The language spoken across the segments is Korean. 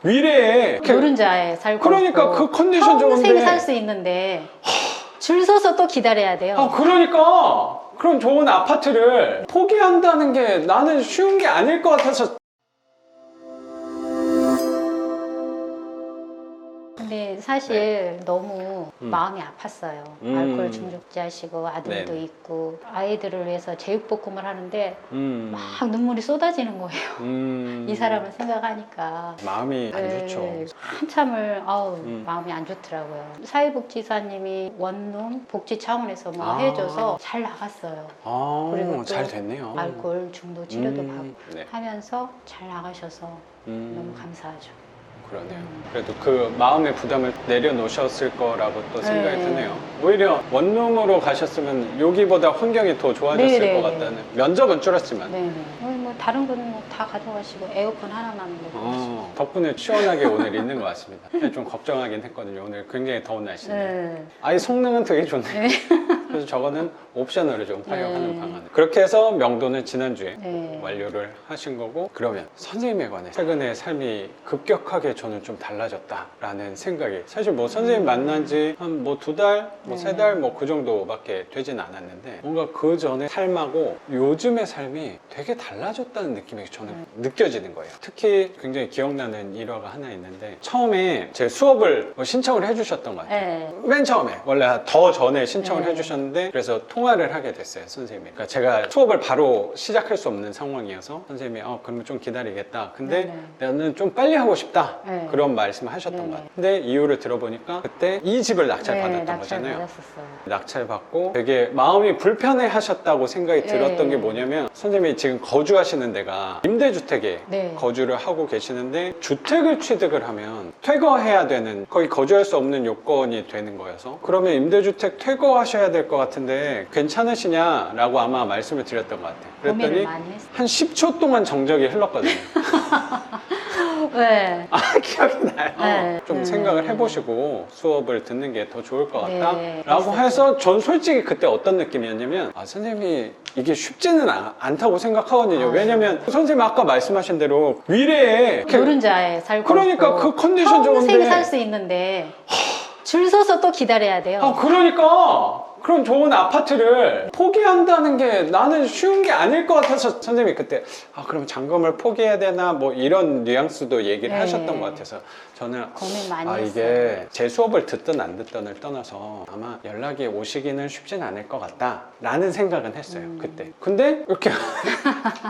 미래에 노른자에 살고 그러니까 있고 그 컨디션 평생 좋은데 살 수 있는데 줄 서서 또 기다려야 돼요. 아 그러니까 그럼 좋은 아파트를 포기한다는 게 나는 쉬운 게 아닐 것 같아서. 근데 사실 너무 마음이 아팠어요. 알코올 중독자시고 아들도 네네. 있고 아이들을 위해서 제육볶음을 하는데 막 막 눈물이 쏟아지는 거예요. 이 사람을 생각하니까. 마음이 안 네, 좋죠. 한참을 마음이 안 좋더라고요. 사회복지사님이 원룸 복지 차원에서 뭐 해줘서 잘 나갔어요. 그리고 또 잘 됐네요. 알코올 중독 치료도 받고 네. 하면서 잘 나가셔서 너무 감사하죠. 그러네요. 그래도 그 마음의 부담을 내려놓으셨을 거라고 또 생각이 네. 드네요. 오히려 원룸으로 가셨으면 여기보다 환경이 더 좋아졌을 네, 것 네, 같다는. 면적은 줄었지만. 네네. 뭐 다른 거는 뭐 다 가져가시고 에어컨 하나만 먹고. 덕분에 시원하게 오늘 있는 것 같습니다. 좀 걱정하긴 했거든요. 오늘 굉장히 더운 날씨인데. 네. 아이 성능은 되게 좋네요. 네. 그래서 저거는 옵션으로 좀 활용하는 네. 방안. 그렇게 해서 명도는 지난주에 네. 완료를 하신 거고, 그러면 선생님에 관해 최근에 삶이 급격하게 저는 좀 달라졌다라는 생각이, 사실 뭐 선생님 만난 지 한 뭐 2달, 뭐 네. 3달 뭐 그 정도밖에 되진 않았는데, 뭔가 그 전에 삶하고 요즘의 삶이 되게 달라졌다는 느낌이 저는 느껴지는 거예요. 특히 굉장히 기억나는 일화가 하나 있는데, 처음에 제 수업을 신청을 해주셨던 것 같아요. 네. 맨 처음에 원래 더 전에 신청을 네. 해주셨는데, 그래서 통화를 하게 됐어요, 선생님이. 그러니까 제가 수업을 바로 시작할 수 없는 상황이어서 선생님이 그러면 좀 기다리겠다, 근데 나는 좀 빨리 하고 싶다, 네. 그런 말씀을 하셨던 네. 것 같아요. 근데 이유를 들어보니까 그때 이 집을 낙찰받았던 낙찰 거잖아요. 받았었어요. 낙찰받고 되게 마음이 불편해 하셨다고 생각이 네. 들었던 게 뭐냐면, 선생님이 지금 거주하시는 데가 임대주택에 네. 거주를 하고 계시는데, 주택을 취득을 하면 퇴거해야 되는, 거의 거주할 수 없는 요건이 되는 거여서, 그러면 임대주택 퇴거하셔야 될 것 같은데 괜찮으시냐라고 아마 말씀을 드렸던 것 같아요. 고민을 그랬더니 많이 했어요. 한 10초 동안 정적이 흘렀거든요. 네. 기억이 나요. 네. 좀 생각을 해보시고 수업을 듣는 게 더 좋을 것 네, 같다라고 그랬었죠. 해서, 전 솔직히 그때 어떤 느낌이었냐면, 선생님이 이게 쉽지는 않다고 생각하거든요. 왜냐면 선생님 아까 말씀하신 대로 미래에 이렇게 노른자에 살고 그러니까 있고 그 컨디션 평생 좋은데 살 수 있는데 줄 서서 또 기다려야 돼요. 그러니까 그럼 좋은 아파트를 포기한다는 게 나는 쉬운 게 아닐 것 같아서, 선생님이 그때 그럼 잔금을 포기해야 되나 뭐 이런 뉘앙스도 얘기를 네. 하셨던 것 같아서, 저는 고민 많이 이게 했어요. 제 수업을 듣든 안 듣든을 떠나서 아마 연락이 오시기는 쉽진 않을 것 같다라는 생각은 했어요, 그때. 근데 이렇게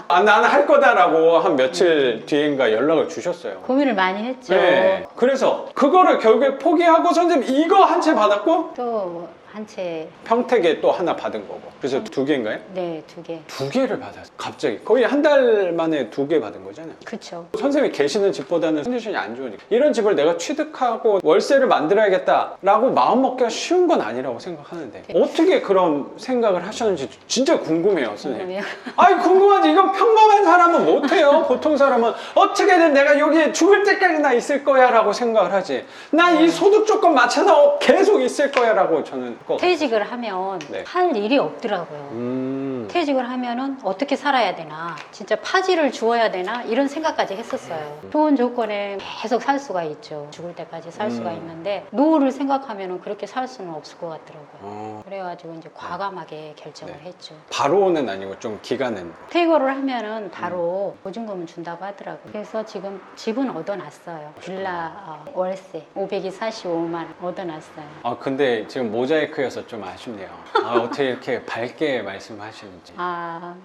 나는 할 거다라고 한 며칠 뒤인가 연락을 주셨어요. 고민을 많이 했죠. 네. 그래서 그거를 결국에 포기하고 선생님 이거 한 채 받았고, 또 한 채, 평택에 또 하나 받은 거고, 그래서 2개인가요? 네, 2개. 2개를 받았어요. 갑자기 거의 한 달 만에 2개 받은 거잖아요. 그쵸. 선생님이 계시는 집보다는 컨디션이 안 좋으니까 이런 집을 내가 취득하고 월세를 만들어야겠다라고 마음먹기가 쉬운 건 아니라고 생각하는데, 어떻게 그런 생각을 하셨는지 진짜 궁금해요, 선생님. 궁금해요. 궁금하지. 이건 평범한 사람은 못해요. 보통 사람은 어떻게든 내가 여기에 죽을 때까지나 있을 거야 라고 생각을 하지, 난 이 소득 조건 맞춰서 계속 있을 거야 라고 저는 퇴직을 하면 네. 할 일이 없더라고요. 퇴직을 하면은 어떻게 살아야 되나, 진짜 파지를 주어야 되나, 이런 생각까지 했었어요. 좋은 조건에 계속 살 수가 있죠. 죽을 때까지 살 수가 있는데 노후를 생각하면은 그렇게 살 수는 없을 것 같더라고요. 그래가지고 이제 과감하게 결정을 했죠. 바로는 아니고 좀 기간은. 퇴거를 하면은 바로 보증금을 준다고 하더라고요. 그래서 지금 집은 얻어놨어요. 빌라 월세 545만 원 얻어놨어요. 근데 지금 모자이크여서 좀 아쉽네요. 어떻게 이렇게 밝게 말씀하시는지.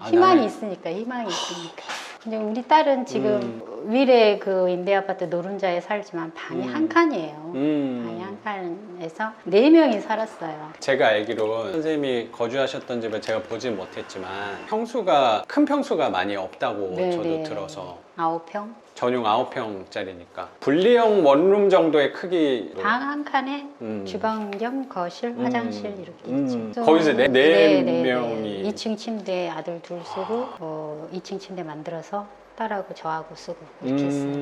희망이 있으니까, 희망이 있으니까. 근데 우리 딸은 지금 위례 그 임대아파트 노른자에 살지만 방이 한 칸이에요. 방이 한 칸에서 4명이 살았어요. 제가 알기로 선생님이 거주하셨던 집을 제가 보진 못했지만 큰 평수가 많이 없다고 저도 들어서. 9평? 전용 9평짜리니까 분리형 원룸 정도의 크기로. 방 한 칸에 주방 겸 거실, 화장실 이렇게 있죠. 거기서 네 네. 명이. 2층 침대 아들 둘 쓰고 2층 침대 만들어서 딸하고 저하고 쓰고 이렇게 했어요.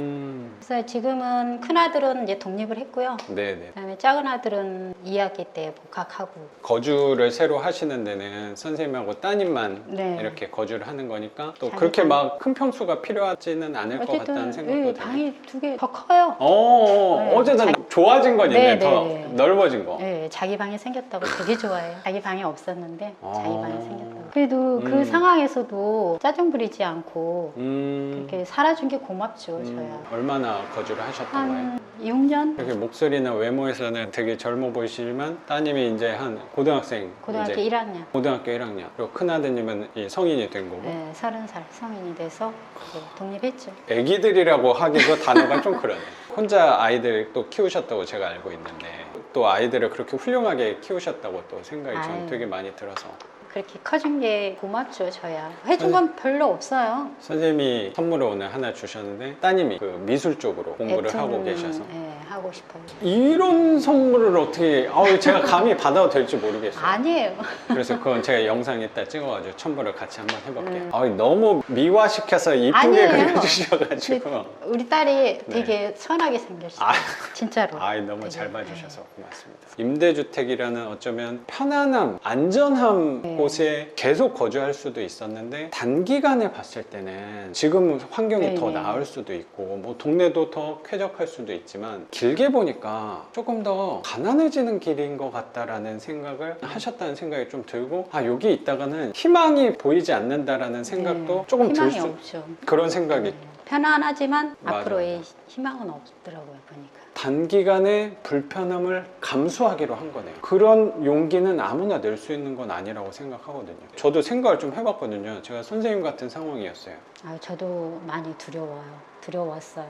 그래서 지금은 큰 아들은 이제 독립을 했고요. 네네. 그다음에 작은 아들은 2학기 때 복학하고. 거주를 새로 하시는 데는 선생님하고 따님만 네. 이렇게 거주를 하는 거니까 또 자기 그렇게 방. 막 큰 평수가 필요하지는 않을 것 같다는 생각도 예, 들어요. 방이 2개 더 커요. 네, 어쨌든 좋아진 건 있네. 네, 더 네, 네. 넓어진 거. 네, 자기 방이 생겼다고 되게 좋아해요. 자기 방이 없었는데 자기 아. 방이 생겼다고. 그래도 그 상황에서도 짜증 부리지 않고 이렇게 살아준 게 고맙죠, 저야. 얼마나 거주를 하셨던 거예요? 한 6년? 이렇게 목소리나 외모에서는 되게 젊어 보이시지만 따님이 이제 한 고등학생 고등학교 이제 1학년. 고등학교 1학년 그리고 큰 아드님은 이 성인이 된 거고 네, 30살 성인이 돼서 이제 독립했죠. 애기들이라고 하기도 단어가 좀 그러네. 혼자 아이들 또 키우셨다고 제가 알고 있는데 또 아이들을 그렇게 훌륭하게 키우셨다고 또 생각이 저는 아유. 되게 많이 들어서 그렇게 커준 게 고맙죠, 저야. 해준 건 별로 없어요. 선생님이 선물을 오늘 하나 주셨는데 따님이 그 미술 쪽으로 공부를 웹툰, 하고 계셔서 네, 하고 싶어요. 이런 선물을 어떻게 제가 감히 받아도 될지 모르겠어요. 아니에요. 그래서 그건 제가 영상 이따 찍어가지고 첨부를 같이 한번 해볼게요. 너무 미화시켜서 이쁘게 아니에요. 그려주셔가지고 근데 우리 딸이 되게 선하게 생겼어요. 아. 진짜로. 너무 되게, 잘 봐주셔서 고맙습니다. 임대주택이라는 어쩌면 편안함, 안전함 네. 곳에 계속 거주할 수도 있었는데 단기간에 봤을 때는 지금 환경이 더 네네. 나을 수도 있고 뭐 동네도 더 쾌적할 수도 있지만 길게 보니까 조금 더 가난해지는 길인 것 같다라는 생각을 하셨다는 생각이 좀 들고 여기 있다가는 희망이 보이지 않는다라는 생각도 네, 조금 들 희망이 수 없죠. 그런 생각이 네. 편안하지만 맞아, 앞으로의 희망은 없더라고요, 보니까. 단기간의 불편함을 감수하기로 한 거네요. 그런 용기는 아무나 낼 수 있는 건 아니라고 생각하거든요. 저도 생각을 좀 해봤거든요. 제가 선생님 같은 상황이었어요. 저도 많이 두려웠어요.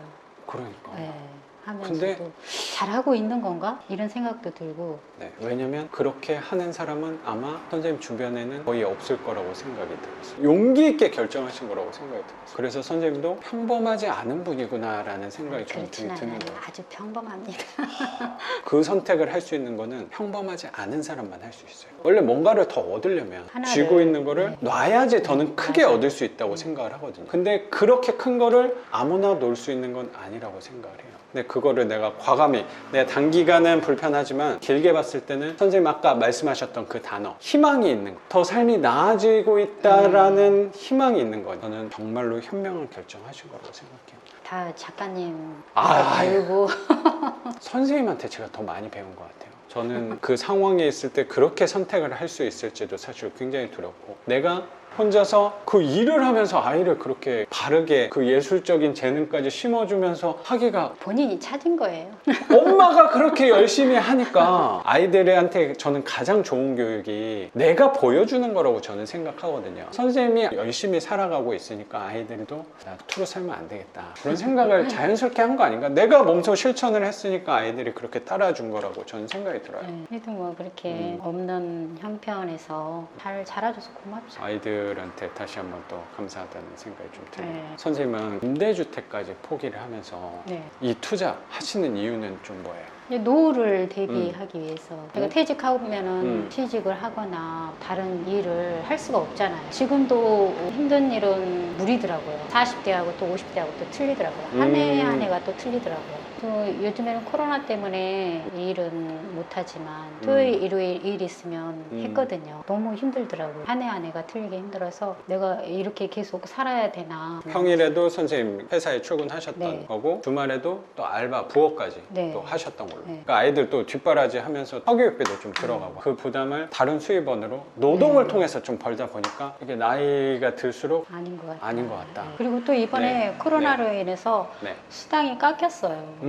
그러니까. 네. 하면서도 근데 잘하고 있는 건가? 이런 생각도 들고. 네, 왜냐면 그렇게 하는 사람은 아마 선생님 주변에는 거의 없을 거라고 생각이 들었어요. 용기 있게 결정하신 거라고 생각이 들었어요. 그래서 선생님도 평범하지 않은 분이구나 라는 생각이 좀 그렇진 드는 않아요. 거예요. 아주 평범합니다. 그 선택을 할 수 있는 거는 평범하지 않은 사람만 할 수 있어요. 원래 뭔가를 더 얻으려면 하나를, 쥐고 있는 거를 네. 놔야지 더는 크게 맞아요. 얻을 수 있다고 생각을 하거든요. 근데 그렇게 큰 거를 아무나 놓을 수 있는 건 아니라고 생각을 해요. 근데 그거를 내가 과감히 내가 단기간은 불편하지만 길게 봤을 때는 선생님 아까 말씀하셨던 그 단어 희망이 있는 거, 더 삶이 나아지고 있다라는 희망이 있는 거, 저는 정말로 현명한 결정하신 거라고 생각해요. 다 작가님 아, 배우고. 선생님한테 제가 더 많이 배운 것 같아요. 저는 그 상황에 있을 때 그렇게 선택을 할 수 있을지도 사실 굉장히 두렵고, 내가 혼자서 그 일을 하면서 아이를 그렇게 바르게 그 예술적인 재능까지 심어주면서 하기가, 본인이 찾은 거예요. 엄마가 그렇게 열심히 하니까 아이들한테 저는 가장 좋은 교육이 내가 보여주는 거라고 저는 생각하거든요. 선생님이 열심히 살아가고 있으니까 아이들도 나 투로 살면 안 되겠다 그런 생각을 자연스럽게 한 거 아닌가. 내가 몸소 실천을 했으니까 아이들이 그렇게 따라준 거라고 저는 생각이 들어요. 네. 그래도 뭐 그렇게 없는 형편에서 잘 자라줘서 고맙죠. 아이들한테 다시 한번 또 감사하다는 생각이 좀 들어요. 네. 선생님은 임대주택까지 포기를 하면서 네. 이 투자 하시는 이유는 좀 뭐예요? 이제 노후를 대비하기 위해서 제가 퇴직하면은 음. 취직을 하거나 다른 일을 할 수가 없잖아요. 지금도 힘든 일은 무리더라고요. 40대하고 또 50대하고 또 틀리더라고요. 한 해 한 해가 또 틀리더라고요. 또 요즘에는 코로나 때문에 일은 못하지만 토요일, 일요일 일 있으면 했거든요. 너무 힘들더라고요. 한 해 한 해가 틀리게 힘들어서 내가 이렇게 계속 살아야 되나. 평일에도 선생님 회사에 출근하셨던 네. 거고 주말에도 또 알바 부업까지 네. 또 하셨던 걸로. 네. 그러니까 아이들 또 뒷바라지 하면서 학교육비도 좀 들어가고 그 부담을 다른 수입원으로 노동을 네. 통해서 좀 벌다 보니까 이게 나이가 들수록 아닌 것 같아요. 아닌 것 같다. 그리고 또 이번에 네. 코로나로 인해서 네. 수당이 깎였어요.